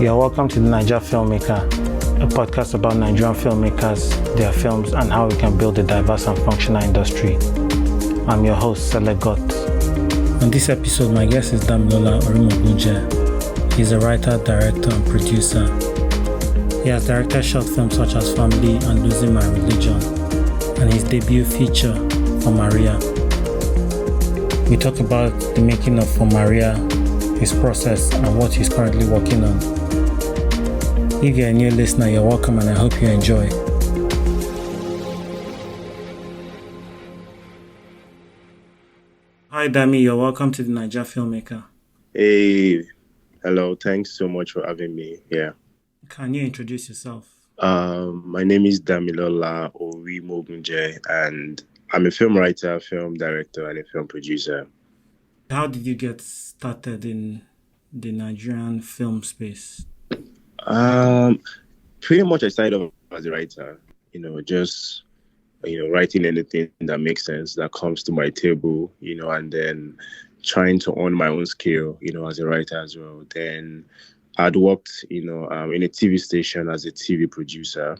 You're welcome to the Naija Filmmaker, a podcast about Nigerian filmmakers, their films, and how we can build a diverse and functional industry. I'm your host, Selegot. On this episode, my guest is Damilola Orimogunje. He's a writer, director, and producer. He has directed short films such as Family and Losing My Religion, and his debut feature, For Maria. We talk about the making of For Maria, his process, and what he's currently working on. If you're a new listener, you're welcome and I hope you enjoy. Hi Dami, you're welcome to the Naija Filmmaker. Hey, hello, thanks so much for having me here. Can you introduce yourself? My name is Damilola Orimogunje and I'm a film writer, film director, and a film producer. How did you get started in the Nigerian film space? Pretty much I started off as a writer, just writing anything that makes sense that comes to my table, and then trying to own my own skill, as a writer as well. Then I'd worked, in a TV station as a TV producer,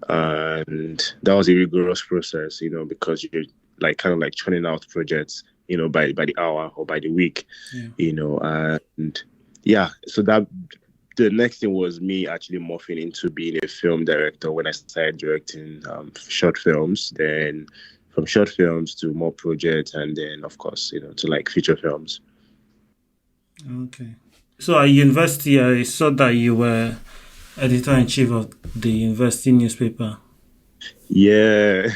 and that was a rigorous process, because you're kind of churning out projects, by the hour or by the week, so that. The next thing was me actually morphing into being a film director when I started directing short films. Then from short films to more projects, and then of course, to feature films. Okay. So at university, I saw that you were editor-in-chief of the university newspaper. Yeah.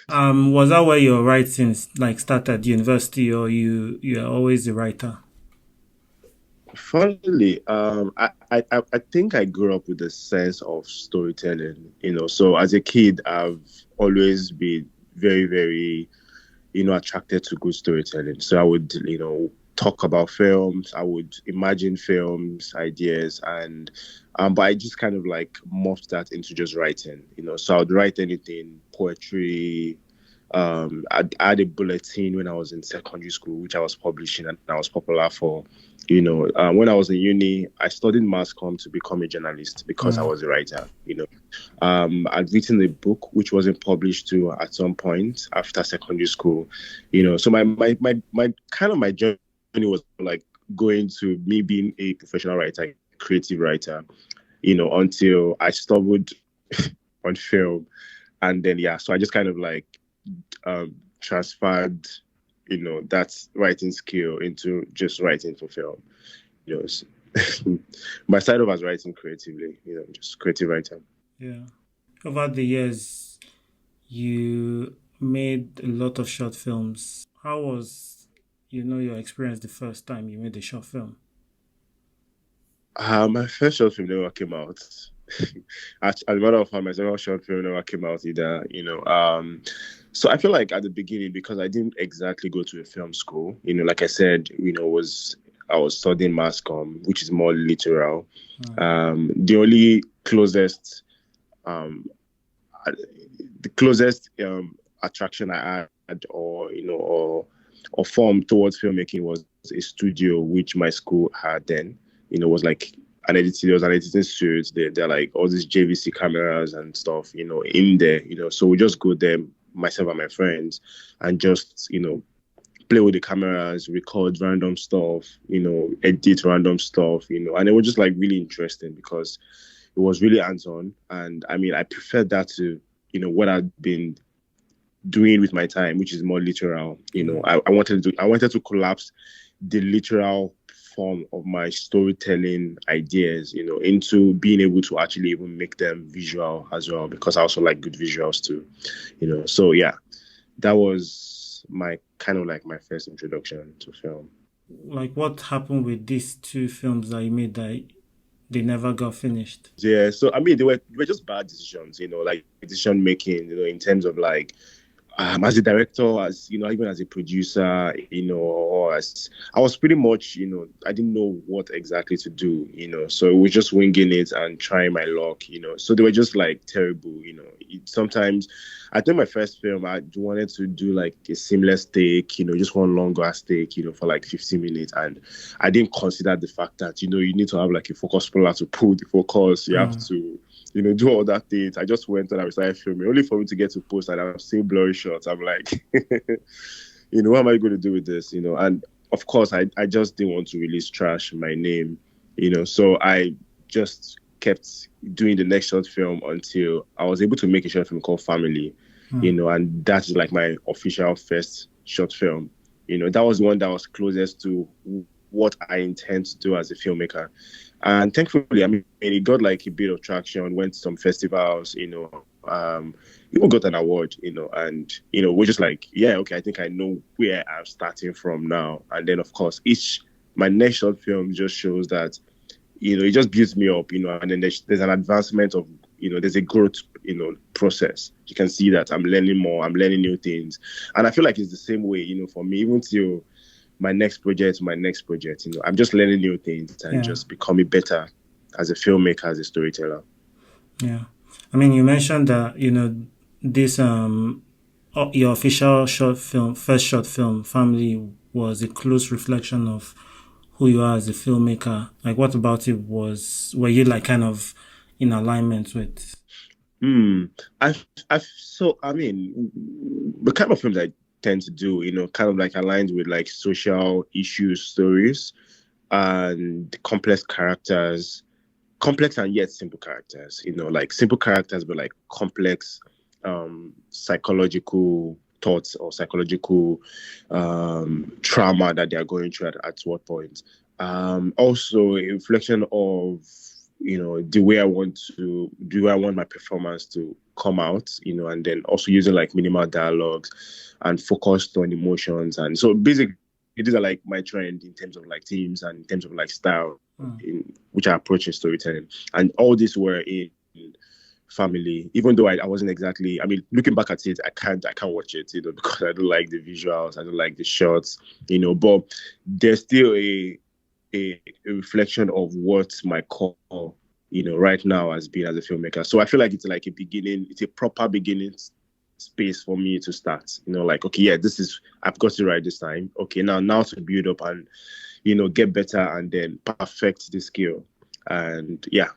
Was that where your writing started at university, or you are always a writer? Funnily, I think I grew up with a sense of storytelling, so as a kid, I've always been very, very, attracted to good storytelling. So I would, talk about films, I would imagine films, ideas, and, but I just kind of morphed that into just writing, so I would write anything, poetry. I had a bulletin when I was in secondary school, which I was publishing and I was popular for. When I was in uni, I studied mass comm to become a journalist because I was a writer. I'd written a book which wasn't published too at some point after secondary school. So my journey was going to me being a professional writer, creative writer, until I stumbled on film, and then so I just kind of transferred that writing skill into just writing for film. My side of was writing creatively, just creative writer. Yeah. Over the years, you made a lot of short films. How was, your experience the first time you made a short film? My first short film never came out. As a matter of fact, my second short film never came out either, So I feel like at the beginning, because I didn't exactly go to a film school, like I said, I was studying mass comm, which is more literal. The only closest, attraction I had, or form towards filmmaking was a studio which my school had then. Was an editing. There was an editing studio. They're all these JVC cameras and stuff, in there. So we just go there, myself and my friends, and just play with the cameras, record random stuff, edit random stuff, and it was just really interesting because it was really hands-on. And I mean, I preferred that to what I'd been doing with my time, which is more literal. I wanted to collapse the literal form of my storytelling ideas, into being able to actually even make them visual as well, because I also like good visuals too, So yeah, that was my kind of my first introduction to film. What happened with these two films that you made that they never got finished? Yeah, so I mean, they were just bad decisions, decision making, in terms of as a director, as even as a producer, or as I was pretty much, I didn't know what exactly to do, so we were just winging it and trying my luck, so they were just like terrible, sometimes I think my first film, I wanted to do like a seamless take, just one longer take, for like 15 minutes. And I didn't consider the fact that, you need to have like a focus puller to pull the focus. You have to, do all that things. I just went and I started filming, only for me to get to post and I'm seeing blurry shots. I'm like, what am I going to do with this? And of course, I just didn't want to release trash my name, so I just kept doing the next short film until I was able to make a short film called Family, and that's like my official first short film. That was the one that was closest to what I intend to do as a filmmaker. And thankfully, I mean, it got like a bit of traction, went to some festivals, even got an award, and, we're just like, yeah, okay, I think I know where I'm starting from now. And then, of course, my next short film just shows that, it just builds me up, and then there's an advancement of, there's a growth, process. You can see that I'm learning more, I'm learning new things. And I feel like it's the same way, for me, even till my next project, I'm just learning new things and just becoming better as a filmmaker, as a storyteller. Yeah. I mean, you mentioned that, this, your official first short film, Family, was a close reflection of who you are as a filmmaker. Like, what about it were you like kind of in alignment with? I mean, the kind of films I tend to do, kind of like aligned with like social issues, stories, and complex characters, complex and yet simple characters, like simple characters, but like complex psychological thoughts or psychological trauma that they are going through at what point. Also a reflection of the way I want my performance to come out, and then also using like minimal dialogues and focused on emotions. And so basically these are like my trend in terms of like themes and in terms of like style in which I approach in storytelling. And all these were in Family, even though I wasn't exactly, I mean, looking back at it, I can't watch it, because I don't like the visuals, I don't like the shots, but there's still a reflection of what my core, right now has been as a filmmaker. So I feel like it's like it's a proper beginning space for me to start, like, okay, yeah, I've got it right this time. Okay, now to build up and, get better and then perfect the skill. And yeah,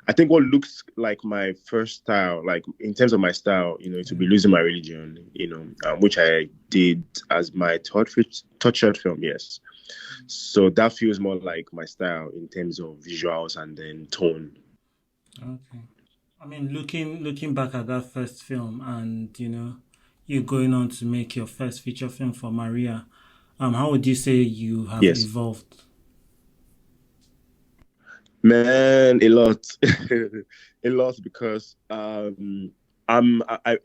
I think what looks like my first style, like in terms of my style, to be Losing My Religion, which I did as my third short film, yes. So that feels more like my style in terms of visuals and then tone. Okay. I mean, looking back at that first film and, you going on to make your first feature film for Maria, how would you say you have evolved? Man, a lot, a lot, because I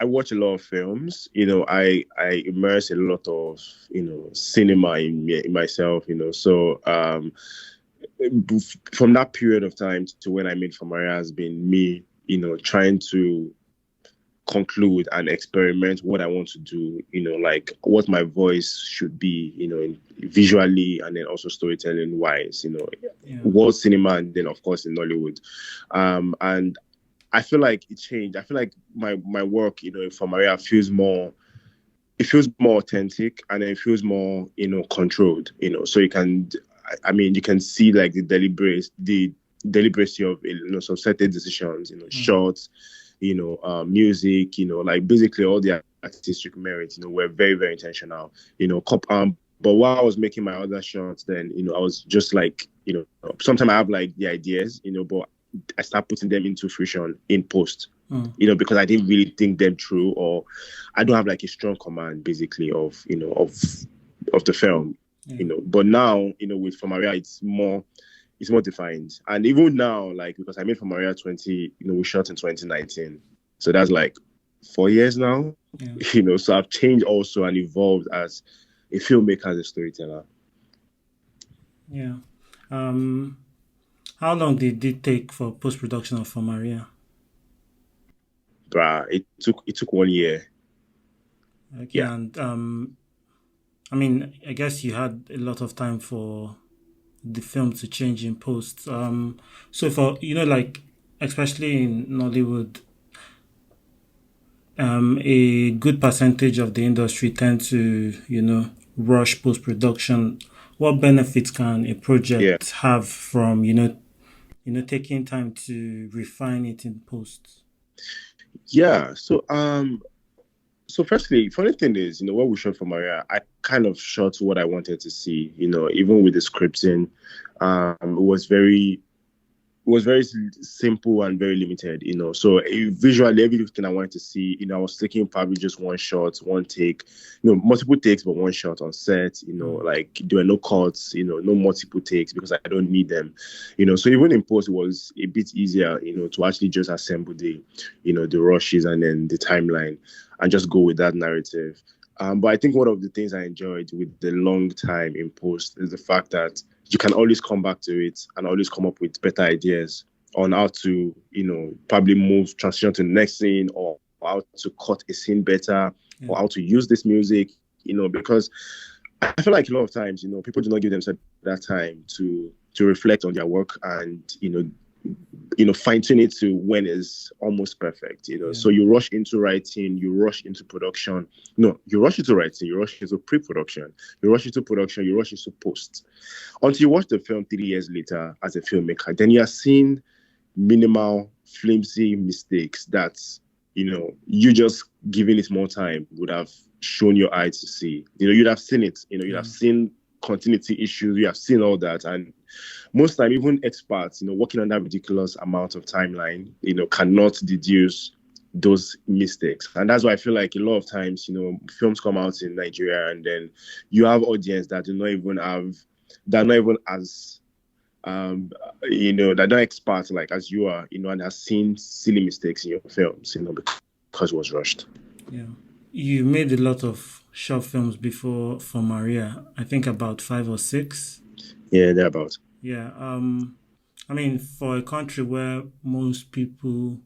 watch a lot of films. I immerse a lot of cinema in myself. So from that period of time to when I made For Maria has been me, trying to conclude and experiment what I want to do, like what my voice should be, visually and then also storytelling wise, world cinema and then of course in Nollywood. And I feel like it changed. I feel like my work, for Maria feels more authentic and it feels more, controlled, so you can see like the deliberacy of, some certain decisions, shots, music, like basically all the artistic merits, were very, very intentional, but while I was making my other shots, then, I was just like, sometimes I have like the ideas, but I start putting them into fruition in post, because I didn't really think them through, or I don't have like a strong command basically of the film, but now, with For Maria, it's more defined. And even now, like, because I made For Maria 20, we shot in 2019. So that's like 4 years now, so I've changed also and evolved as a filmmaker, as a storyteller. Yeah. How long did it take for post-production of For Maria? Bruh, it took 1 year. Okay, Yeah. and I mean, I guess you had a lot of time for the film to change in post. So for like especially in Nollywood, a good percentage of the industry tend to rush post production. What benefits can a Yeah. project have from taking time to refine it in post? Yeah. So firstly, funny thing is, what we shot for Maria, I kind of shot what I wanted to see, even with the scripting. It was very simple and very limited. So visually, everything I wanted to see, I was taking probably just one shot, one take, multiple takes, but one shot on set. Like there were no cuts, no multiple takes because I don't need them. So even in post, it was a bit easier, to actually just assemble the rushes and then the timeline and just go with that narrative. But I think one of the things I enjoyed with the long time in post is the fact that you can always come back to it and always come up with better ideas on how to, probably transition to the next scene or how to cut a scene better Yeah. or how to use this music, because I feel like a lot of times, people do not give themselves that time to reflect on their work and, fine tune it to when it's almost perfect. Yeah. So you rush into writing, you rush into production. No, you rush into writing, you rush into pre-production, you rush into production, you rush into post. Until you watch the film 3 years later as a filmmaker, then you are seeing minimal, flimsy mistakes that, you just giving it more time would have shown your eyes to see. You'd have seen it. You'd have seen continuity issues. You have seen all that. And most time, even experts, working on that ridiculous amount of timeline, cannot deduce those mistakes. And that's why I feel like a lot of times, films come out in Nigeria and then you have audience that do not even have, that are not even as, they're not experts like as you are, and have seen silly mistakes in your films, because it was rushed. Yeah. You made a lot of short films before for Maria. I think about 5 or 6. Yeah, thereabouts. Yeah. I mean, for a country where most people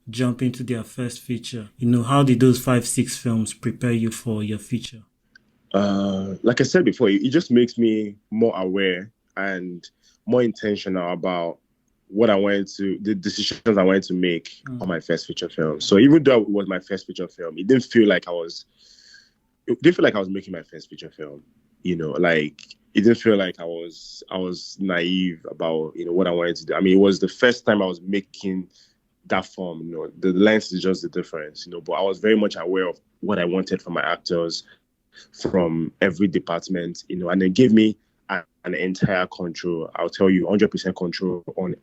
jump into their first feature, how did those 5, 6 films prepare you for your feature? Like I said before, it just makes me more aware and more intentional about the decisions I wanted to make on my first feature film. So even though it was my first feature film, it didn't feel like I was making my first feature film. Like it didn't feel like I was naive about, what I wanted to do. I mean, it was the first time I was making that form. The lens is just the difference. But I was very much aware of what I wanted from my actors, from every department, and it gave me an entire control. I'll tell you, 100% control on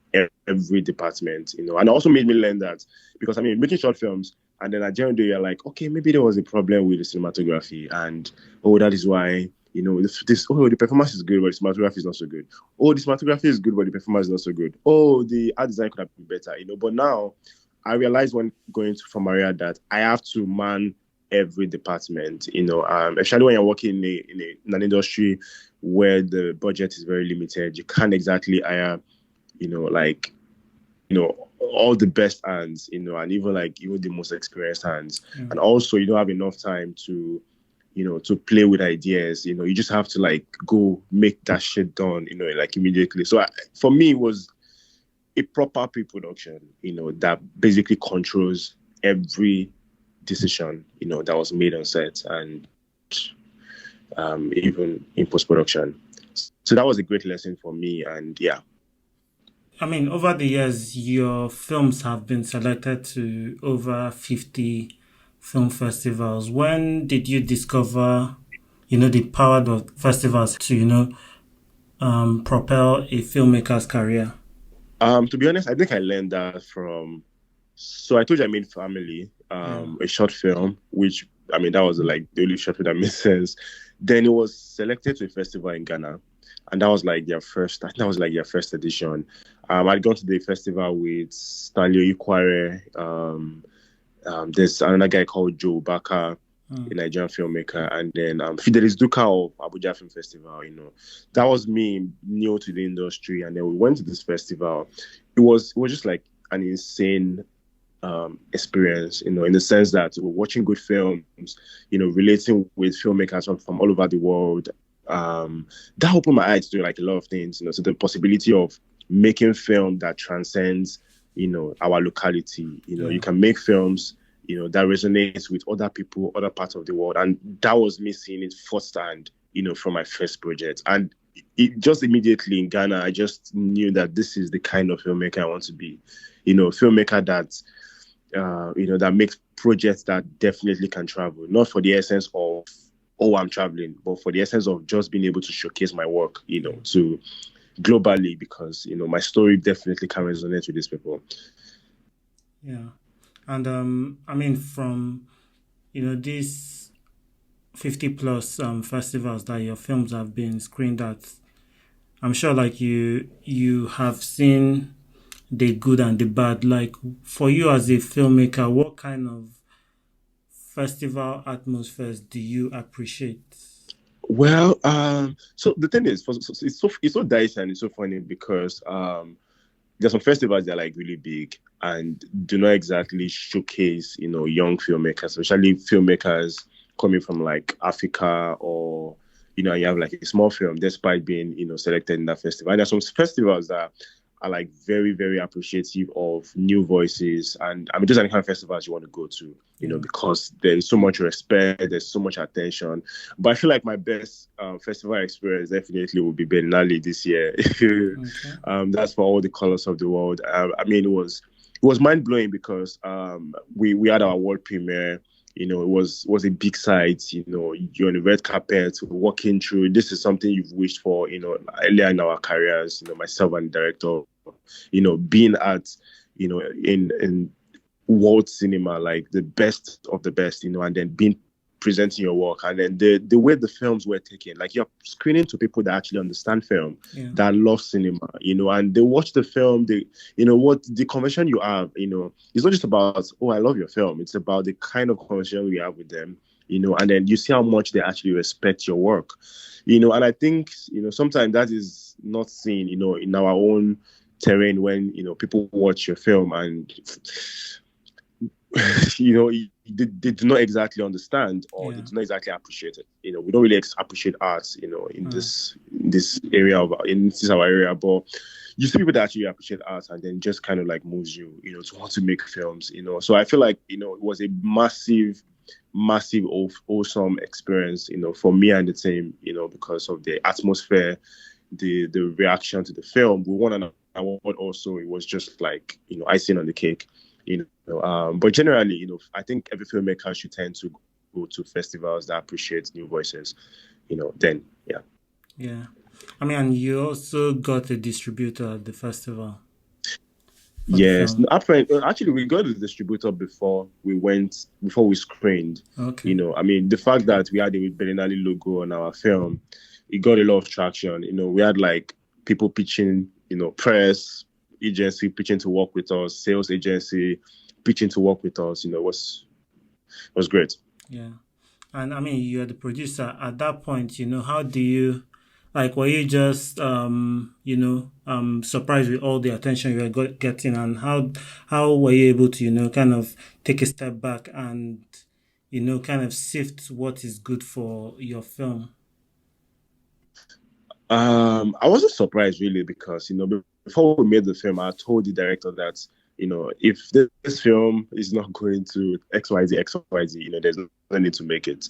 every department, and also made me learn that because I mean, making short films, and then at the end of the day, you're like, okay, maybe there was a problem with the cinematography, and that is why. The performance is good, but the cinematography is not so good. Oh, the cinematography is good, but the performance is not so good. Oh, the art design could have been better, But now I realized when going to for Maria that I have to man every department, especially when you're working in an industry where the budget is very limited. You can't exactly hire, all the best hands, and even the most experienced hands. Yeah. And also you don't have enough time to, to play with ideas. You just have to go make that shit done, immediately. So for me, it was a proper pre-production, that basically controls every decision, that was made on set and even in post-production. So that was a great lesson for me. And yeah. I mean, over the years, your films have been selected to over 50 film festivals. When did you discover, the power of festivals to, propel a filmmaker's career? To be honest, I think I learned that so I told you I made Family, a short film, which, I mean, that was the only short film that made sense. Then it was selected to a festival in Ghana. And that was their first, I think that was their first edition. I'd gone to the festival with Stanley Ikware. There's another guy called Joe Baka, a Nigerian filmmaker, and then Fidelis Duka of Abuja Film Festival. That was me new to the industry, and then we went to this festival. It was just an insane experience, in the sense that we're watching good films, relating with filmmakers from all over the world. That opened my eyes to like a lot of things, so the possibility of making film that transcends, our locality. You can make films, that resonates with other people, other parts of the world. And that was me seeing it firsthand, from my first project. And it just immediately in Ghana, I just knew that this is the kind of filmmaker I want to be. Filmmaker that, that makes projects that definitely can travel, not for the essence of, oh, I'm traveling, but for the essence of just being able to showcase my work, to globally, because, my story definitely can resonate with these people. Yeah. And I mean, from, these 50 plus festivals that your films have been screened at, I'm sure like you have seen the good and the bad. Like for you as a filmmaker, what kind of festival atmospheres do you appreciate? Well, so the thing is, it's so dicey and it's so funny because there's some festivals that are like really big and do not exactly showcase, young filmmakers, especially filmmakers coming from like Africa, or, you have like a small film despite being, selected in that festival. And there's some festivals that are like very, very appreciative of new voices. And I mean, those are the kind of festivals you want to go to, because there's so much respect, there's so much attention. But I feel like my best festival experience definitely will be Berlinale this year. Okay. That's for all the colors of the world. I mean, it was mind blowing because we had our world premiere. It was a big sight. You're on the red carpet, walking through. This is something you've wished for, earlier in our careers. Myself and the director, being at, in world cinema, like the best of the best, and then presenting your work, and then the way the films were taken, like you're screening to people that actually understand film, Yeah. that love cinema, and they watch the film. They, what the conversation you have, it's not just about, oh, I love your film. It's about the kind of conversation we have with them, and then you see how much they actually respect your work, and I think, sometimes that is not seen, in our own terrain when, people watch your film and they do not exactly understand, or they do not exactly appreciate it. We don't really appreciate art, in this area in this our area, but you see people that actually appreciate art, and then just kind of like moves you, to want to make films, So I feel like, it was a massive, awesome experience, for me and the team, because of the atmosphere, the reaction to the film. We won an award also. It was just like, icing on the cake. But generally, I think every filmmaker should tend to go to festivals that appreciate new voices, then, yeah. Yeah. I mean, and you also got a distributor at the festival for the Yes. film. Actually, we got a distributor before we screened. Okay. I mean, the fact that we had the Berlinale logo on our film, it got a lot of traction. We had like people pitching, press agency pitching to work with us, sales agency pitching to work with us. Was great. Yeah. And I mean, you're the producer at that point, how do you, like, were you just, surprised with all the attention you were getting, and how were you able to, kind of take a step back and, kind of sift what is good for your film? I wasn't surprised really because, before we made the film, I told the director that, if this film is not going to XYZ, there's no need to make it.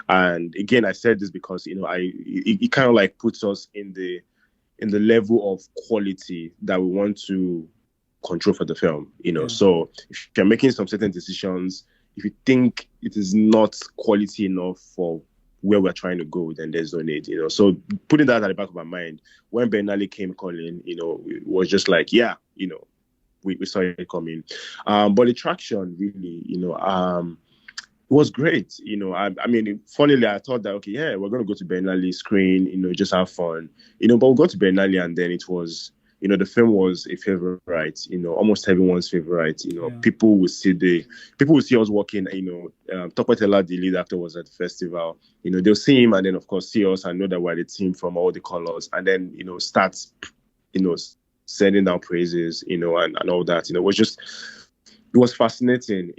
And again, I said this because, it kind of like puts us in the level of quality that we want to control for the film, So if you're making some certain decisions, if you think it is not quality enough for where we're trying to go, then there's no need, So putting that at the back of my mind, when Berlinale came calling, it was just like, yeah, we saw it coming. But the traction really, it was great. I mean, funnily, I thought that, okay, yeah, we're going to go to Berlinale, screen, just have fun, but we got to Berlinale, and then it was, the film was a favorite, almost everyone's favorite. People would see us walking. Topatella, the lead actor, was at the festival. They'll see him, and then of course see us and know that we're the team from all the colors, and then start, sending down praises, and all that. It was just it was fascinating.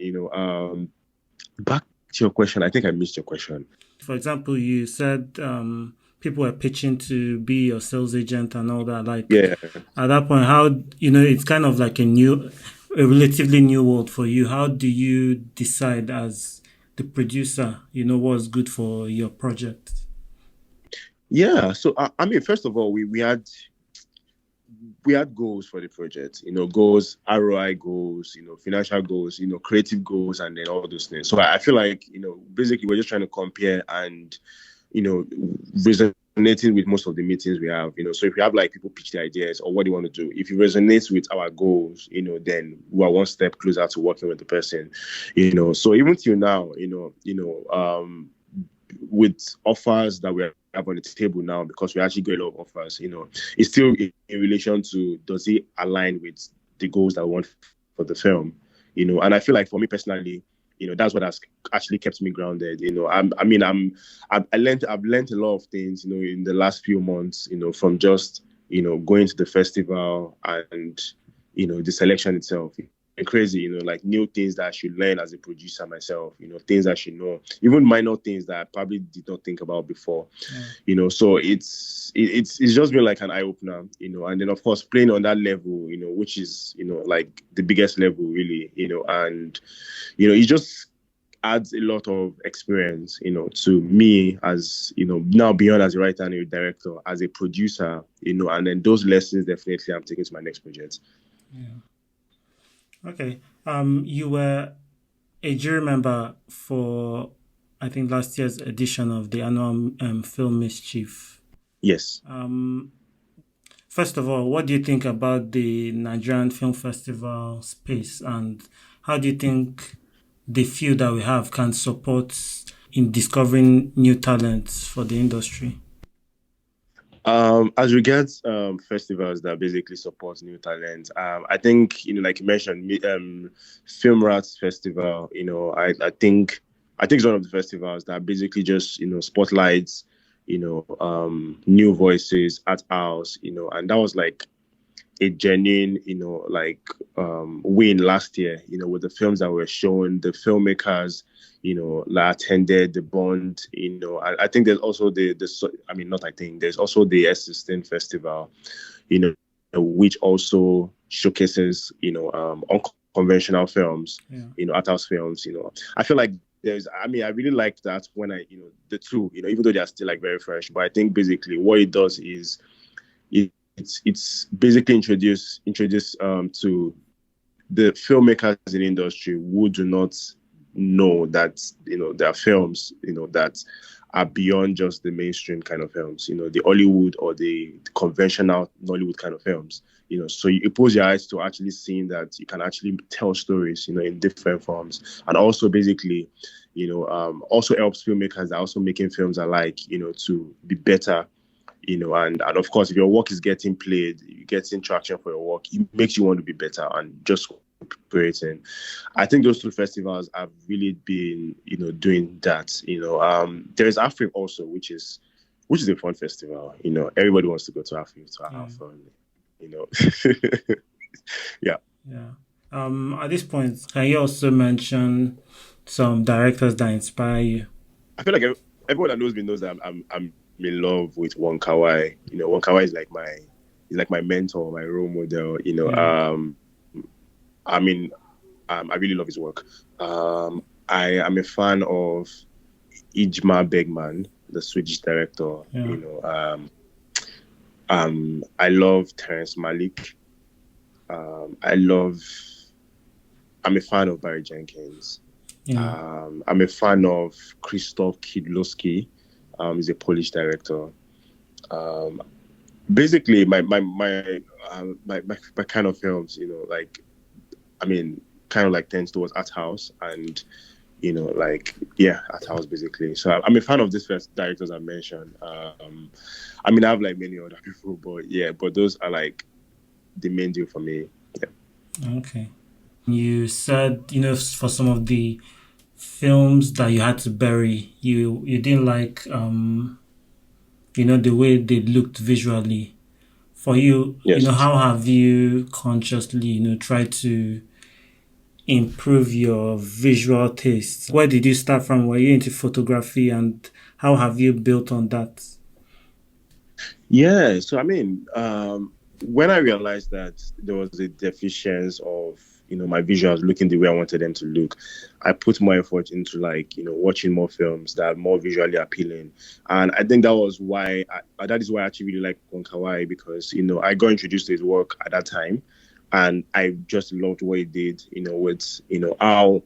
Back to your question. I think I missed your question. For example, you said people were pitching to be your sales agent and all that. Like Yeah. at that point, how it's kind of like a relatively new world for you. How do you decide as the producer, what's good for your project? Yeah. So I mean, first of all, we had goals for the project, goals, ROI goals, financial goals, creative goals, and then all those things. So I feel like, basically we're just trying to compare and, resonating with most of the meetings we have, so if we have like people pitch the ideas or what do you want to do, if it resonates with our goals, then we are one step closer to working with the person, so even till now, with offers that we have on the table now, because we actually get a lot of offers, it's still in relation to, does it align with the goals that we want for the film, and I feel like for me personally, that's what has actually kept me grounded. I've learned a lot of things, in the last few months, from just, going to the festival and, the selection itself. And crazy, like new things that I should learn as a producer myself, things I should know, even minor things that I probably did not think about before, so it's just been like an eye opener, and then of course playing on that level, which is, like the biggest level really, and, it just adds a lot of experience, to me as, now beyond as a writer and a director, as a producer, and then those lessons definitely I'm taking to my next project. Yeah. Okay. You were a jury member for, I think, last year's edition of the annual Film Mischief. Yes. First of all, what do you think about the Nigerian Film Festival space, and how do you think the field that we have can support in discovering new talents for the industry? As regards festivals that basically support new talent, I think, like you mentioned, Film Rats Festival, I think it's one of the festivals that basically just, spotlights, new voices, art house, and that was like a genuine, win last year, with the films that were shown, the filmmakers, that attended the Bond, I think there's also there's also the Assistant Festival, which also showcases, unconventional films, art house films, I feel like I really like that when the two, even though they're still like very fresh, but I think basically what it does is it's basically introduce to the filmmakers in the industry who do not know that, there are films, that are beyond just the mainstream kind of films, the Hollywood or the conventional Nollywood kind of films, so you pose your eyes to actually seeing that you can actually tell stories, in different forms, and also basically, also helps filmmakers that are also making films alike, to be better, and of course, if your work is getting played, you getting traction for your work, it makes you want to be better and just creating. I think those two festivals have really been, doing that. There is Afri also, which is a fun festival. Everybody wants to go to Afri to have fun. Yeah. Yeah. At this point, can you also mention some directors that inspire you? I feel like everyone that knows me knows that I'm in love with Wong Kar-wai. Wong Kar-wai is like my mentor, my role model. I really love his work. I am a fan of Ijma Bergman, the Swedish director. Yeah. I love Terrence Malick. I'm a fan of Barry Jenkins. Yeah. I'm a fan of Krzysztof Kidlowski. He's a Polish director. Basically, my kind of films, kind of like tends towards art house and, art house basically. So I'm a fan of these first directors I mentioned. I have like many other people, but those are like the main deal for me. Yeah. Okay. You said, for some of the films that you had to bury, you didn't like, the way they looked visually. For you, yes. How have you consciously, tried to improve your visual taste? Where did you start from? Were you into photography, and how have you built on that? Yeah, so I mean, when I realized that there was a deficiency of, my visuals looking the way I wanted them to look, I put more effort into like, watching more films that are more visually appealing. And I think that is why I actually really like Wonkawai, because, I got introduced to his work at that time, and I just loved what he did, with, how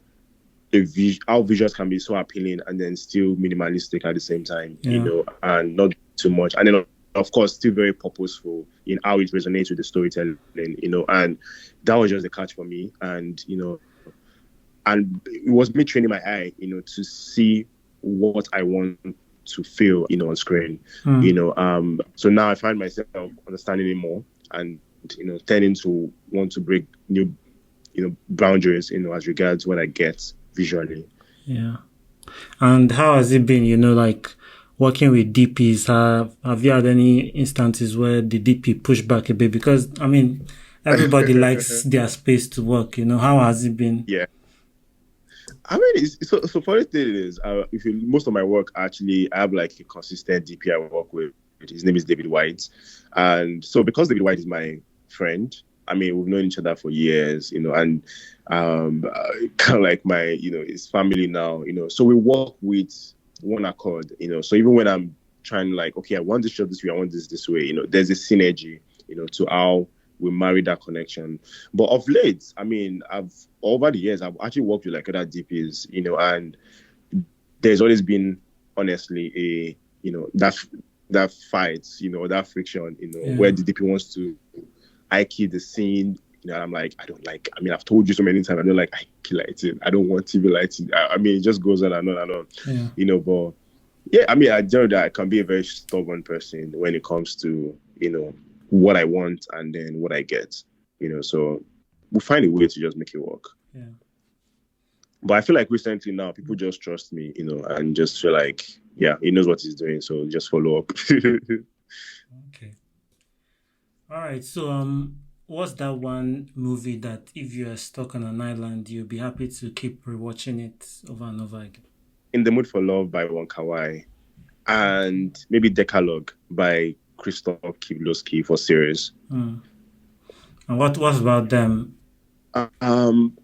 visuals can be so appealing and then still minimalistic at the same time, Yeah. and not too much. And then, of course, still very purposeful in how it resonates with the storytelling, and that was just the catch for me. And, and it was me training my eye, to see what I want to feel, on screen, so now I find myself understanding it more, and, tending to want to break new, boundaries, as regards what I get visually. Yeah. And how has it been, like working with DPs? Have you had any instances where the DP pushed back a bit? Because, I mean, everybody likes their space to work, How has it been? Yeah. I mean, so funny thing is, most of my work, actually, I have like a consistent DP I work with. His name is David White. And so because David White is my friend, I mean, we've known each other for years, and kind of like my, his family now, so we work with one accord, so even when I'm trying like, okay, I want this shot this way, I want this way, there's a synergy, to how we marry that connection. But of late, I mean, over the years, I've actually worked with like other DPs, and there's always been, honestly, that fight, that friction, where the DP wants to key the scene, I'm like, I've told you so many times, I don't like key lighting. I don't want TV lighting. I mean, it just goes on and on and on, Yeah. but yeah, I mean, I know that I can be a very stubborn person when it comes to, what I want and then what I get, so we'll find a way to just make it work. Yeah. But I feel like recently now, people just trust me, and just feel like, yeah, he knows what he's doing, so just follow up. Okay. All right. So, what's that one movie that if you are stuck on an island, you'll be happy to keep rewatching it over and over again? In the Mood for Love by Wonkawai, and maybe Decalogue by Krzysztof Kieślowski for series. And what about them?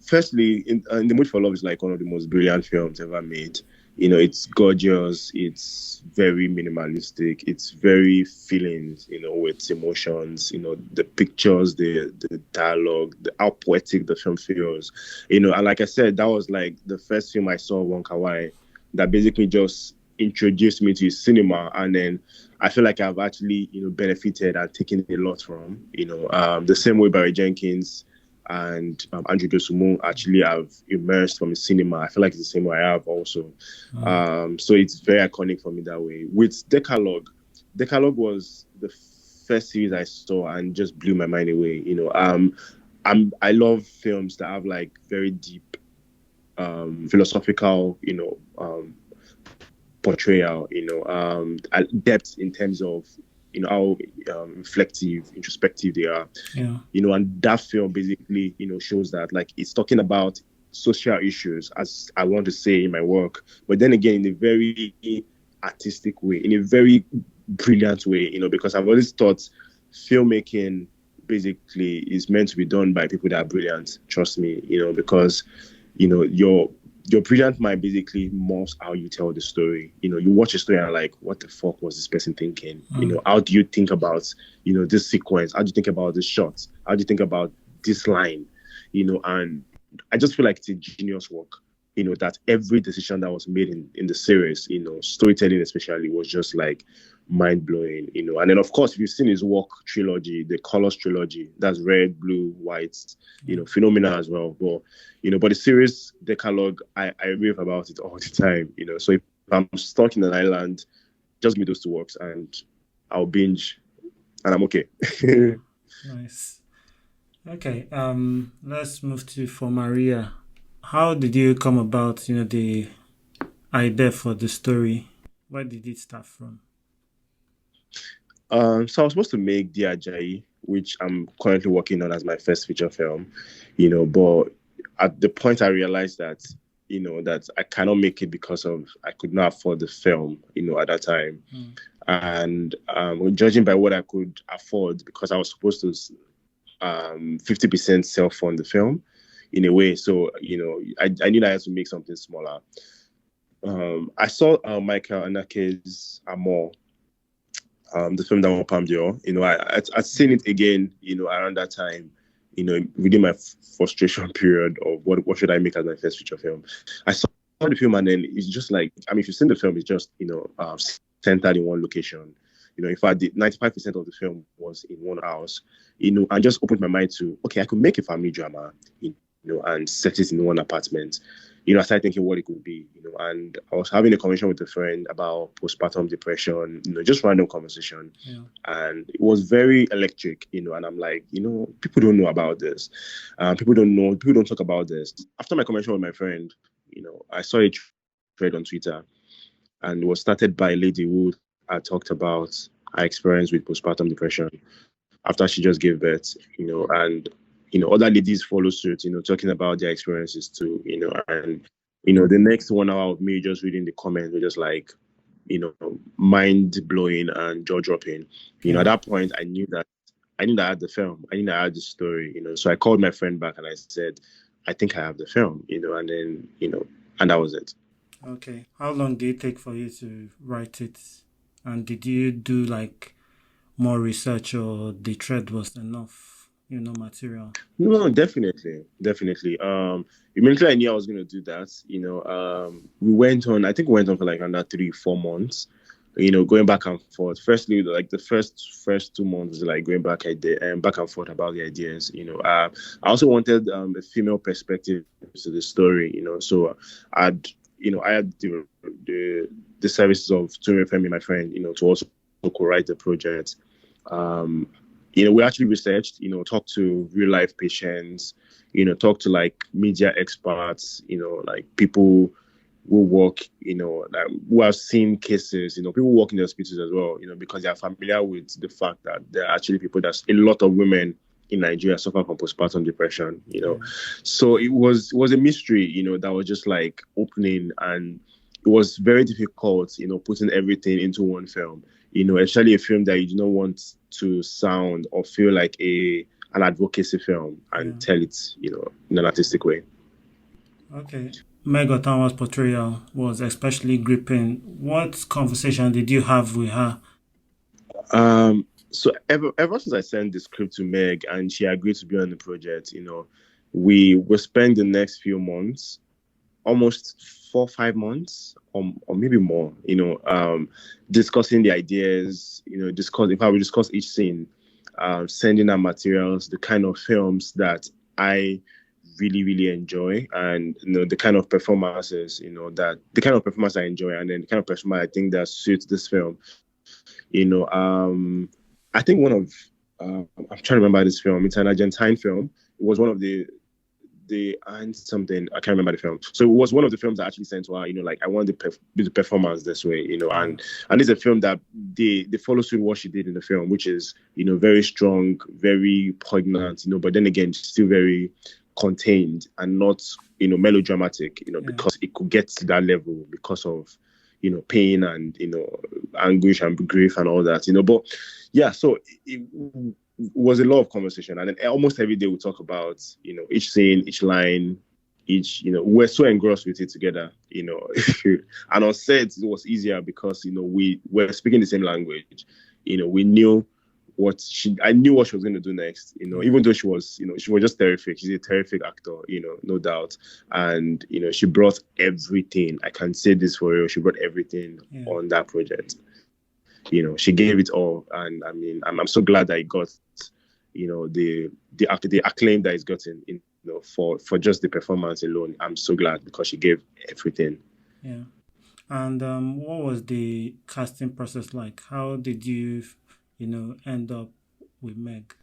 Firstly, in the Mood for Love is like one of the most brilliant films ever made. It's gorgeous. It's very minimalistic. It's very feelings, with emotions. The pictures, the dialogue, how poetic the film feels. And like I said, that was like the first film I saw, Wonkawai, that basically just introduced me to cinema, and then I feel like I've actually, benefited and taken a lot from. The same way Barry Jenkins and Andrew Dosunmu actually have immersed from the cinema. I feel like it's the same way I have also. So it's very iconic for me that way. With Decalogue was the first series I saw and just blew my mind away. I love films that have like very deep philosophical, portrayal, depth in terms of, how reflective, introspective they are. Yeah. And that film basically, shows that like it's talking about social issues, as I want to say in my work, but then again, in a very artistic way, in a very brilliant way, because I've always thought filmmaking basically is meant to be done by people that are brilliant. Trust me, because, your brilliant mind basically morphs how you tell the story. You watch a story and like, what the fuck was this person thinking? How do you think about, this sequence? How do you think about this shot? How do you think about this line? And I just feel like it's a genius work, that every decision that was made in the series, storytelling especially, was just like mind-blowing, And then, of course, if you've seen his work trilogy, the Colors trilogy, that's red, blue, white, phenomenal as well. But the series Decalogue, I rave about it all the time, So if I'm stuck in an island, just give me those two works and I'll binge and I'm okay. Nice. Okay. Let's move to For Maria. How did you come about, the idea for the story? Where did it start from? So I was supposed to make Dia Ajayi, which I'm currently working on as my first feature film, but at the point I realized that, that I cannot make it because I could not afford the film, at that time. And judging by what I could afford, because I was supposed to 50% self-fund the film in a way. So, I knew that I had to make something smaller. I saw Michael Anake's Amor, the film that won Palme d'Or. I'd seen it again, around that time, within my frustration period of what should I make as my first feature film. I saw the film, and then it's just like, if you've seen the film, it's just, centered in one location. In fact, 95% of the film was in one house, and just opened my mind to, okay, I could make a family drama, and set it in one apartment. I started thinking what it could be, and I was having a conversation with a friend about postpartum depression, just random conversation. Yeah. And it was very electric, and I'm like, people don't know about this. People don't talk about this. After my conversation with my friend, I saw a thread on Twitter, and it was started by a lady who had talked about her experience with postpartum depression after she just gave birth, and other ladies follow suit, talking about their experiences too, and, the next 1 hour of me just reading the comments were just like, mind blowing and jaw dropping. At that point, I knew that I had the film. I knew that I had the story, So I called my friend back and I said, I think I have the film, and then, and that was it. Okay. How long did it take for you to write it? And did you do like more research, or the thread was enough? Material? No, definitely. Immediately I knew I was going to do that. We went on for like under 3-4 months, going back and forth. Firstly, like the first 2 months was like going back and forth about the ideas. I also wanted a female perspective to the story, so I had the services of Tumi Femi, my friend, to also co-write the project. We actually researched, talked to real life patients, talked to like media experts, like people who work, who have seen cases, people work in the hospitals as well, because they are familiar with the fact that there are actually people a lot of women in Nigeria suffer from postpartum depression, So it was a mystery, that was just like opening, and it was very difficult, putting everything into one film. Especially a film that you do not want to sound or feel like an advocacy film, and tell it, in an artistic way. Okay. Meg Otawa's portrayal was especially gripping. What conversation did you have with her? So ever since I sent the script to Meg and she agreed to be on the project, we will spend the next few months, almost 4-5 months, or maybe more, discussing the ideas, we discuss each scene, sending out materials, the kind of films that I really, really enjoy, and the kind of performances, the kind of performance I enjoy, and then the kind of performance I think that suits this film. I think one of I'm trying to remember this film. It's an Argentine film. It was one of the and something, I can't remember the film. So it was one of the films that actually sent to her, like, I want the performance this way, and it's a film that they follow suit what she did in the film, which is, very strong, very poignant, but then again, still very contained and not, melodramatic, because it could get to that level because of, pain and, anguish and grief and all that, but yeah, so it was a lot of conversation, and then almost every day we talk about, each scene, each line, we're so engrossed with it together, and on set it was easier because, we were speaking the same language, we knew I knew what she was going to do next, even though she was just terrific. She's a terrific actor, no doubt. And, she brought everything. I can say this for real. She brought everything on that project. She gave it all. And I mean, I'm so glad that it got, the acclaim that it's gotten, for just the performance alone. I'm so glad because she gave everything. Yeah. And what was the casting process like? How did you, end up with Meg?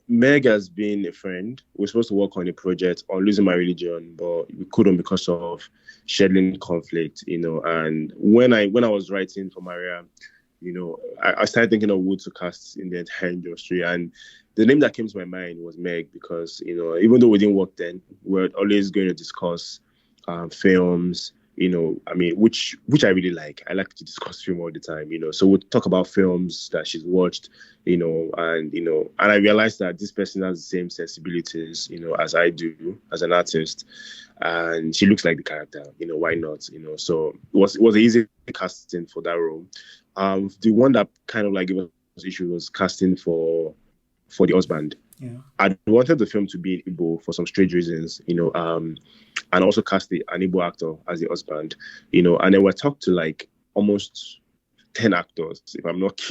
Meg has been a friend. We were supposed to work on a project on Losing My Religion, but we couldn't because of scheduling conflict, and when I was writing for Maria, I started thinking of who to cast in the entire industry, and the name that came to my mind was Meg, because even though we didn't work then, we're always going to discuss films. Which I really like. I like to discuss film all the time. So we'll talk about films that she's watched. And I realized that this person has the same sensibilities, as I do as an artist, and she looks like the character. Why not? So it was an easy casting for that role. The one that kind of like gave us issue was casting for the husband. Yeah. I wanted the film to be in Igbo for some strange reasons, and also cast an Igbo actor as the husband, and then we talked to like almost 10 actors, if I'm not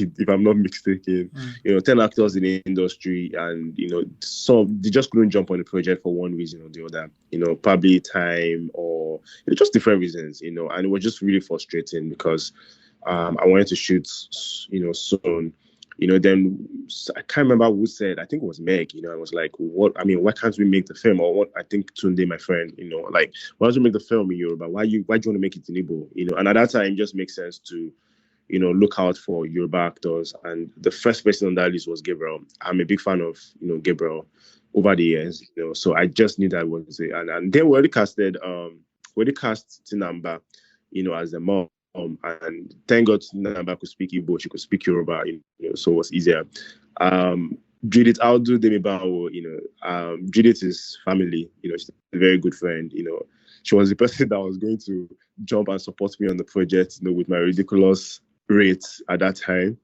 mistaken, 10 actors in the industry, and some they just couldn't jump on the project for one reason or the other, probably time or just different reasons, and it was just really frustrating because I wanted to shoot, soon. Then I can't remember who said, I think it was Meg, I was like, why can't we make the film? Or what, I think Tunde, my friend, like, why don't you make the film in Yoruba? Why do you want to make it in Igbo? And at that time, it just makes sense to, look out for Yoruba actors. And the first person on that list was Gabriel. I'm a big fan of, Gabriel over the years, so I just knew that was it. And then we already cast Tinamba, as the mom. And thank God Namba could speak Igbo, she could speak Yoruba, so it was easier. Judith Aldo Demibawo, Judith is family, she's a very good friend, she was the person that was going to jump and support me on the project, with my ridiculous rates at that time.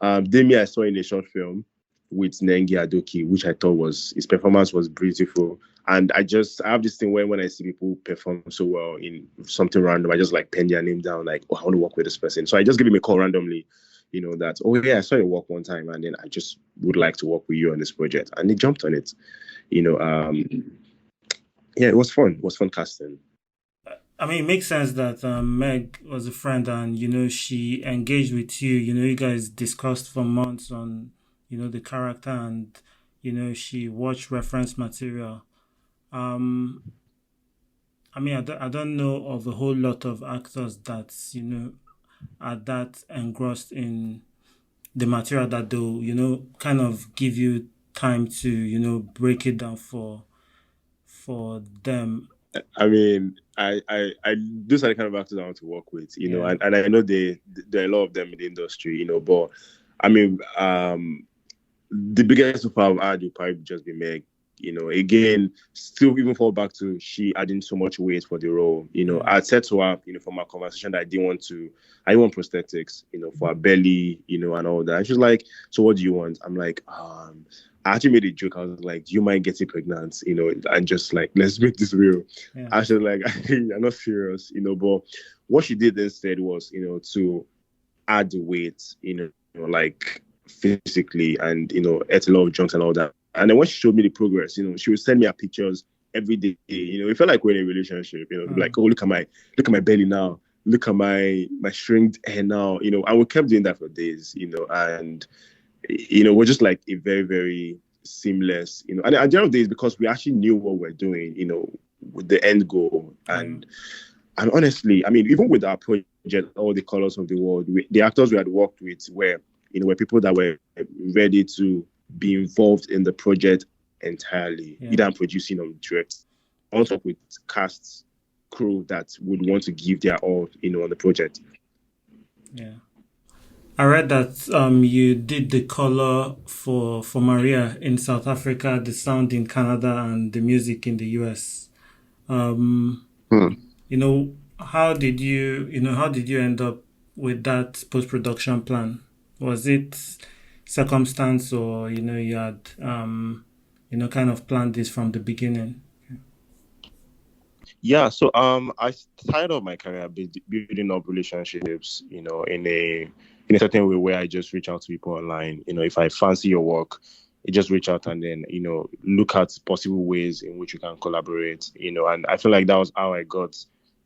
Demi I saw in a short film with Nengi Adoki, which I thought his performance was beautiful. And I have this thing where when I see people perform so well in something random, I just like pen their name down, like, oh, I want to work with this person. So I just give him a call randomly, that, oh yeah, I saw you work one time, and then I just would like to work with you on this project. And he jumped on it. Yeah, it was fun. It was fun casting. I mean, it makes sense that Meg was a friend, and she engaged with you. You guys discussed for months on the character, and she watched reference material. I don't know of a whole lot of actors that are that engrossed in the material that they'll kind of give you time to break it down for them. I mean, I those are the kind of actors I want to work with, and I know there are a lot of them in the industry, but I mean, the biggest superpower I've had would probably just be Meg. Again, still even fall back to she adding so much weight for the role. I said to her, from our conversation that I didn't want prosthetics, for her belly, and all that. And she's like, so what do you want? I'm like, I actually made a joke. I was like, do you mind getting pregnant? And just like, let's make this real. Yeah. I was like, I'm not serious, but what she did instead was, to add the weight, like physically, and, ate a lot of junks and all that. And then when she showed me the progress, she would send me her pictures every day. It felt like we're in a relationship. Like, oh, look at my belly now. Look at my stringed hair now. And we kept doing that for days. And we're just like a very, very seamless. And at the end of the day, it's because we actually knew what we're doing. With the end goal. And honestly, I mean, even with our project, All the Colors of the World, the actors we had worked with were people that were ready to be involved in the project entirely, either producing or direct. Also with casts, crew that would want to give their all, on the project. Yeah. I read that you did the color for Maria in South Africa, the sound in Canada, and the music in the US. How did you end up with that post-production plan? Was it circumstance, or you had kind of planned this from the beginning? Yeah, so I started off my career building up relationships, in a certain way where I just reach out to people online. If I fancy your work, I just reach out and then look at possible ways in which you can collaborate. And I feel like that was how I got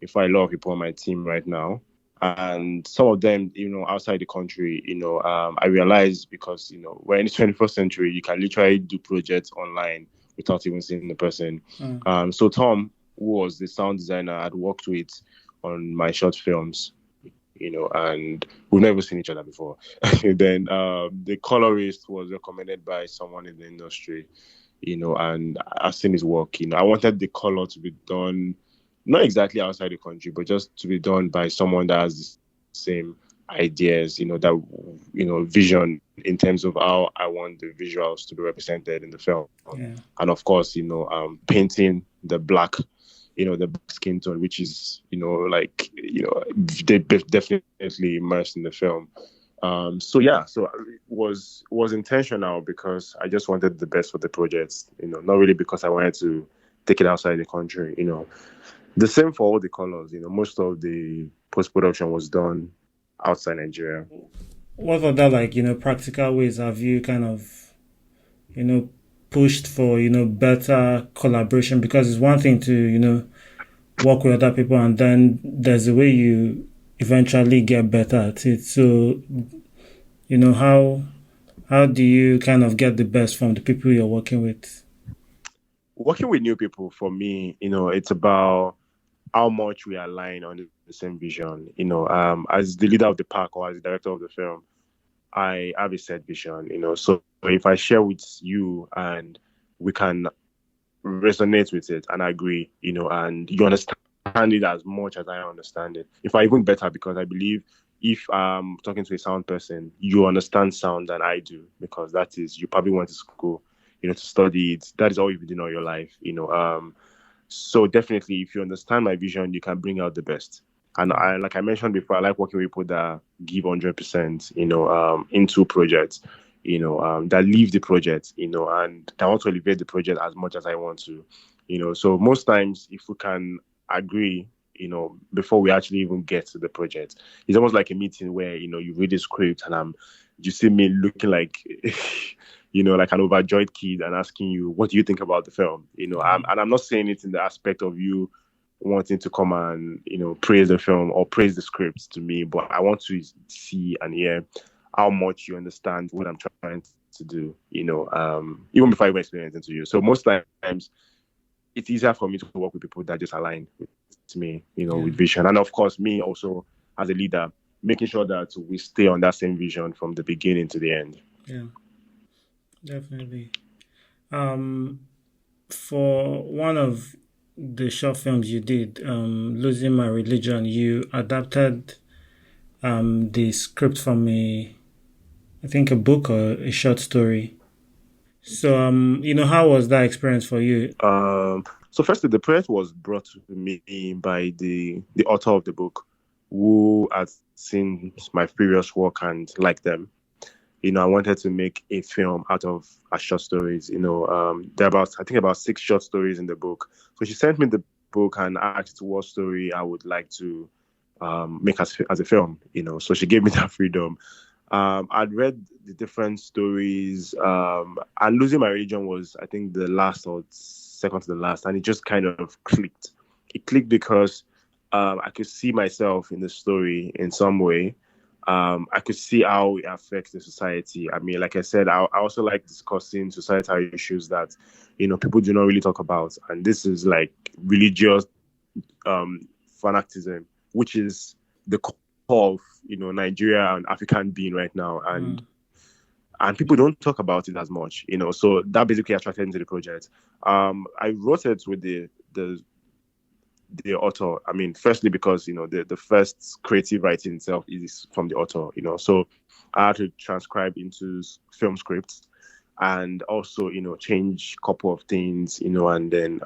a lot of people on my team right now. And some of them, outside the country, I realized because, we're in the 21st century, you can literally do projects online without even seeing the person. So Tom, who was the sound designer I'd worked with on my short films, and we've never seen each other before. Then the colorist was recommended by someone in the industry, and I've seen his work. I wanted the color to be done, not exactly outside the country, but just to be done by someone that has the same ideas, vision in terms of how I want the visuals to be represented in the film. Yeah. And of course, painting the black, the black skin tone, which is, they definitely immersed in the film. So it was intentional because I just wanted the best for the project, not really because I wanted to take it outside the country, The same for all the colors, most of the post-production was done outside Nigeria. What other practical ways have you kind of, pushed for, better collaboration? Because it's one thing to, work with other people, and then there's a way you eventually get better at it. So, how do you kind of get the best from the people you're working with? Working with new people, for me, it's about how much we align on the same vision. As the leader of the pack or as the director of the film, I have a set vision, So if I share with you and we can resonate with it and agree, and you understand it as much as I understand it. If I even better, because I believe if I'm talking to a sound person, you understand sound than I do, because that is, you probably went to school, to study it. That is all you've been doing all your life, So definitely, if you understand my vision, you can bring out the best. And like I mentioned before, I like working with people that give 100%, into projects, that leave the project, and that want to elevate the project as much as I want to, So most times, if we can agree, before we actually even get to the project, it's almost like a meeting where, you read the script and you see me looking like, like an overjoyed kid and asking you, what do you think about the film? I'm not saying it in the aspect of you wanting to come and, praise the film or praise the script to me, but I want to see and hear how much you understand what I'm trying to do, even before I even explain anything to you. So most times it's easier for me to work with people that just align with me, with vision. And of course, me also as a leader, making sure that we stay on that same vision from the beginning to the end. Yeah, definitely. For one of the short films you did, Losing My Religion, you adapted the script from I think a book or a short story. So, how was that experience for you? So firstly, the project was brought to me by the author of the book, who had seen my previous work and liked them. I wanted to make a film out of our short stories. There are about 6 short stories in the book. So she sent me the book and asked what story I would like to make as a film. So she gave me that freedom. I'd read the different stories, and Losing My Religion was, I think, the last or second to the last, and it just kind of clicked. It clicked because I could see myself in the story in some way. I could see how it affects the society. I mean, like I said, I also like discussing societal issues that, people do not really talk about. And this is like religious fanaticism, which is the core of, Nigeria and African being right now. And people don't talk about it as much, so that basically attracted me to the project. I wrote it with the author. I mean, firstly, because, the first creative writing itself is from the author, so I had to transcribe into film scripts and also, change a couple of things, and then,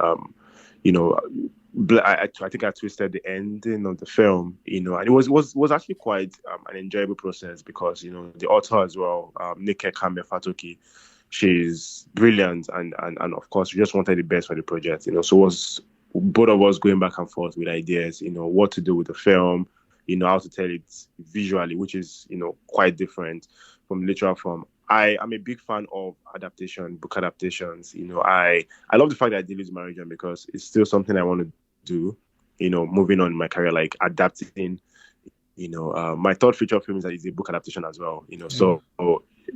I think I twisted the ending of the film, and it was actually quite an enjoyable process because, the author as well, Nike Kame Fatoki, she's brilliant, and of course, we just wanted the best for the project, so it was both of us going back and forth with ideas, what to do with the film, how to tell it visually, which is, quite different from the literal form. I am a big fan of book adaptations. I love the fact that I did Lose My Religion because it's still something I want to do, moving on in my career, like adapting, my third feature film is a book adaptation as well, so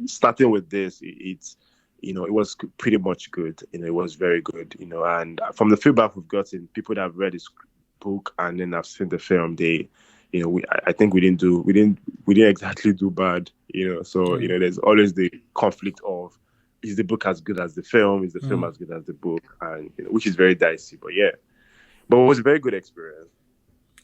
starting with this, it was pretty much good, it was very good, and from the feedback we've gotten, people that have read this book and then have seen the film, they I think we didn't exactly do bad, so there's always the conflict of, is the book as good as the film, is the film as good as the book, and which is very dicey, but it was a very good experience.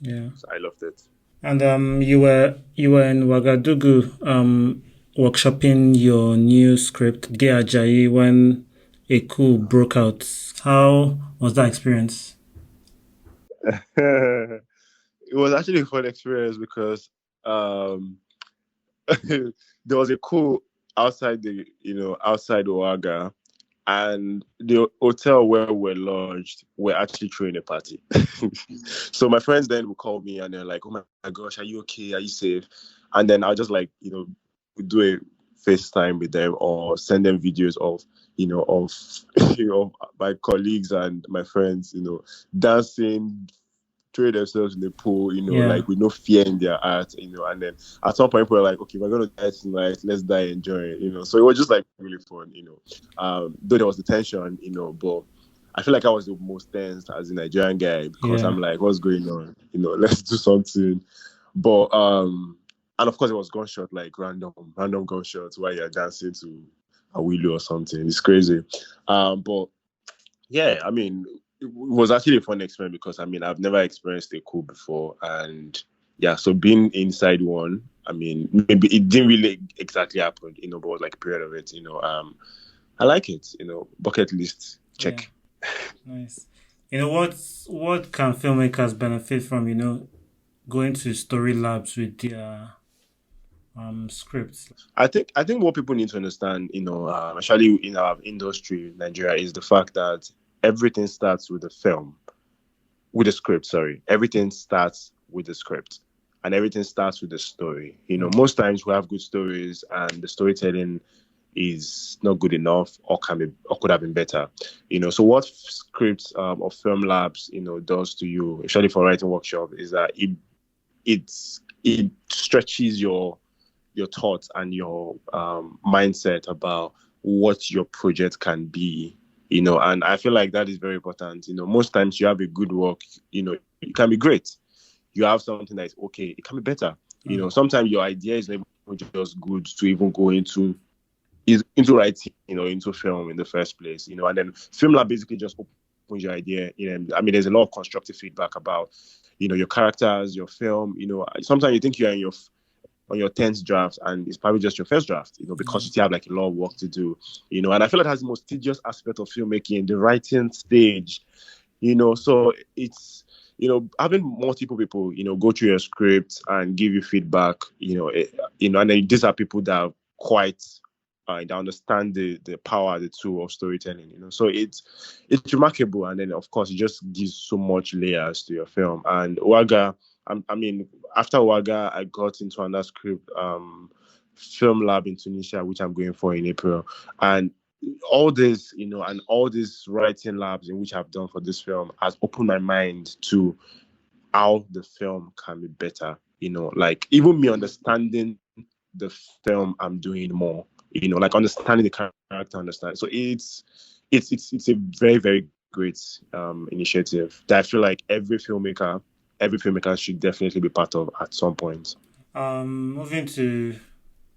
So I loved it. And you were in Ouagadougou workshopping your new script, De Ajayi, when a coup broke out. How was that experience? It was actually a fun experience because um, there was a coup outside Ouaga, and the hotel where we're lodged were actually throwing a party. So my friends then would call me and they're like, "Oh my gosh, are you okay? Are you safe?" And then I'll just like, do a FaceTime with them or send them videos of, of my colleagues and my friends, dancing, throw themselves in the pool, like with no fear in their heart, and then at some point people were like, okay, we're gonna die tonight, let's die enjoying, so it was just like really fun, though there was the tension, but I feel like I was the most tense as a Nigerian guy because I'm like, what's going on? Let's do something. But and of course it was gunshot, like random gunshots while you're dancing to a willow or something. It's crazy. But yeah, I mean, it was actually a fun experience because I've never experienced a coup before, and so being inside one, maybe it didn't really exactly happen, but it was like a period of it, I like it, bucket list check. Nice. What can filmmakers benefit from, going to story labs with their scripts? I think what people need to understand, especially in our industry, Nigeria, is the fact that everything starts with the script. Sorry, everything starts with the script, and everything starts with the story. Most times we have good stories, and the storytelling is not good enough, or could have been better. So what scripts or film labs, does to you, especially for writing workshop, is that it stretches your thoughts and your mindset about what your project can be, and I feel like that is very important. Most times you have a good work, it can be great. You have something that is okay, it can be better. Sometimes your idea is not just good to even go into writing, into film in the first place, and then film lab basically just opens your idea. There's a lot of constructive feedback about, your characters, your film. Sometimes you think you're on your 10th draft and it's probably just your first draft, because you still have like a lot of work to do, and I feel like that's the most tedious aspect of filmmaking, the writing stage, so it's, having multiple people, go through your script and give you feedback, and then these are people that are quite, they understand the power, the tool of storytelling, so it's remarkable. And then of course it just gives so much layers to your film. And Ouaga, after Ouaga, I got into another script, film lab in Tunisia, which I'm going for in April. And all this, and all these writing labs in which I've done for this film has opened my mind to how the film can be better. Like even me understanding the film I'm doing more. Like understanding the character, understand. So it's a very, very great initiative that I feel like every filmmaker should definitely be part of at some point. Moving to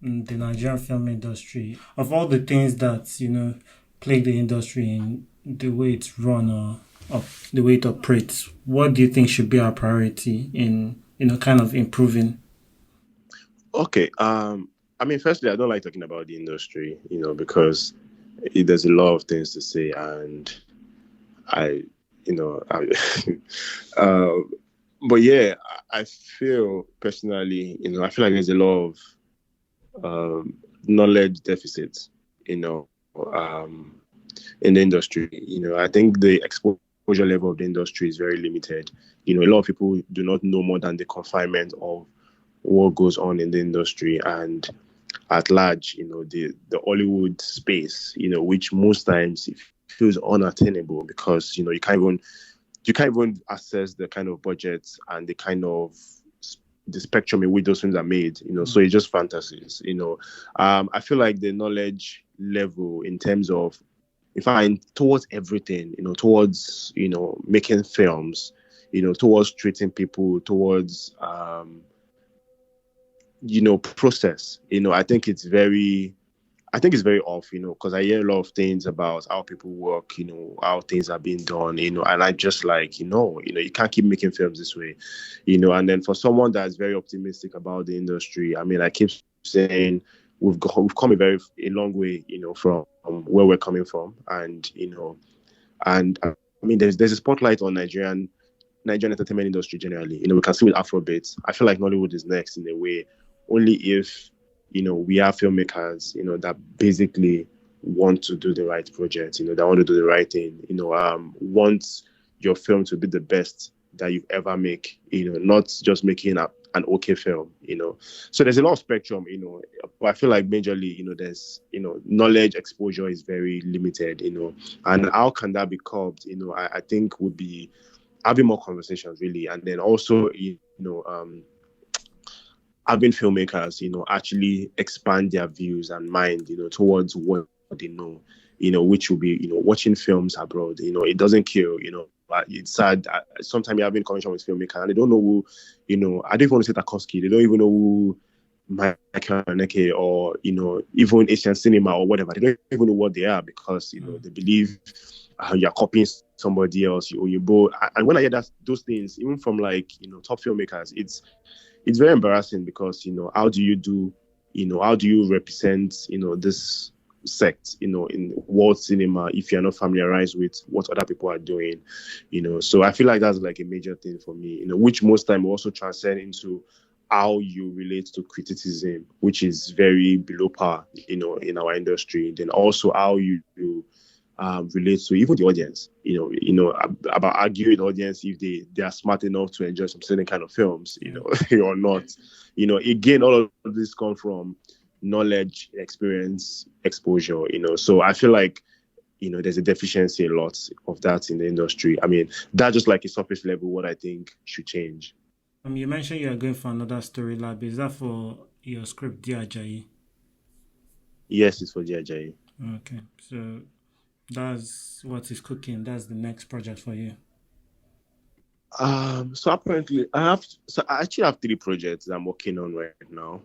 the Nigerian film industry, of all the things that plague the industry in the way it's run or the way it operates, what do you think should be our priority in kind of improving? Okay. Firstly, I don't like talking about the industry, because there's a lot of things to say, and but yeah, I feel personally, I feel like there's a lot of knowledge deficits, in the industry. I think the exposure level of the industry is very limited. A lot of people do not know more than the confinement of what goes on in the industry and at large, the Hollywood space, which most times it feels unattainable because, you can't even access the kind of budgets and the kind of the spectrum in which those films are made, so it's just fantasies, I feel like the knowledge level in terms of, in fact, towards everything, towards, making films, towards treating people, towards, process. I think it's very off, because I hear a lot of things about how people work, how things are being done, and I just like, you can't keep making films this way, and then for someone that's very optimistic about the industry, I keep saying we've come a long way, from where we're coming from. And, there's a spotlight on Nigerian entertainment industry generally. We can see with Afrobeats. I feel like Nollywood is next in a way, only if we have filmmakers, that basically want to do the right project, that want to do the right thing, want your film to be the best that you've ever make, not just making an okay film, So there's a lot of spectrum, but I feel like majorly, there's, knowledge exposure is very limited, and how can that be curbed, I think would be having more conversations really. And then also, having filmmakers, actually expand their views and mind, towards what they know, which will be, watching films abroad. It doesn't kill, it's sad. Sometimes you're having conversation with filmmakers and they don't know who, I don't even want to say Tarkovsky. They don't even know who Michael Haneke or, even Asian cinema or whatever. They don't even know what they are because, they believe you're copying somebody else, or you both. And when I hear those things, even from like, top filmmakers, it's very embarrassing because, how do you represent, this sect, in world cinema if you're not familiarized with what other people are doing, So I feel like that's like a major thing for me, which most time will also transcend into how you relate to criticism, which is very below par, in our industry. Then also how you relate to even the audience, about arguing with the audience if they are smart enough to enjoy some certain kind of films, or not. Again, all of this come from knowledge, experience, exposure, So I feel like, there's a deficiency a lot of that in the industry. That's just like a surface level what I think should change. You mentioned you are going for another story lab. Is that for your script, Dear Ajayi? Yes, it's for Dear Ajayi. Okay, so that's what is cooking. That's the next project for you. So apparently I actually have 3 projects that I'm working on right now,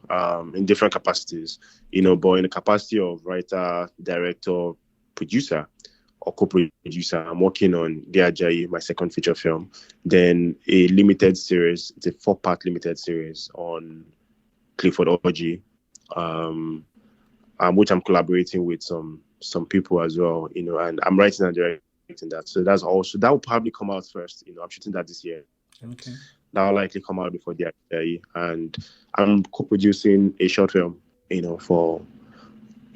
in different capacities, but in the capacity of writer, director, producer, or co-producer. I'm working on Dear Ajayi, my second feature film, then a limited series. It's a 4-part limited series on Clifford Orji, which I'm collaborating with some people as well, and I'm writing and directing that. So that will probably come out first. I'm shooting that this year. Okay. That will likely come out before the Ajayi, and I'm co-producing a short film, for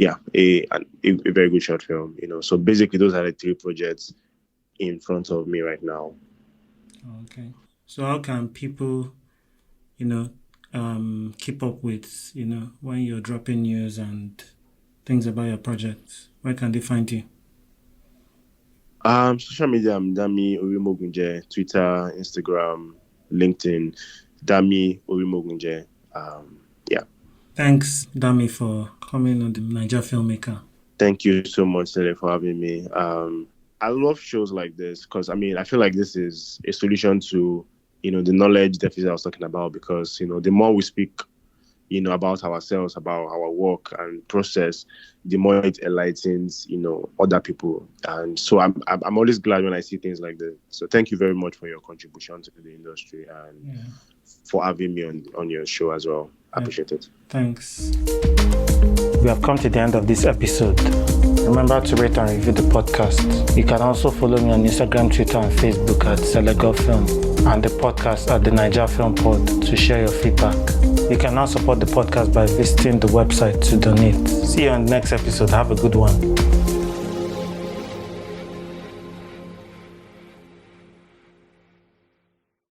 a very good short film, So basically, those are the 3 projects in front of me right now. Okay. So how can people, keep up with, when you're dropping news and things about your projects? Where can they find you? Social media, I'm Damilola Orimogunje, Twitter, Instagram, LinkedIn, Dami Orimogunje. Thanks, Dami, for coming on the Naija Filmmaker. Thank you so much, Sele, for having me. I love shows like this because, I feel like this is a solution to, the knowledge deficit I was talking about, because, the more we speak, about ourselves, about our work and process, the more it enlightens, other people. And so I'm always glad when I see things like this. So thank you very much for your contribution to the industry and for having me on your show as well. I appreciate it. Thanks. We have come to the end of this episode. Remember to rate and review the podcast. You can also follow me on Instagram, Twitter, and Facebook at Selega Film, and the podcast at the Naija Film Pod to share your feedback. You can now support the podcast by visiting the website to donate. See you on the next episode. Have a good one.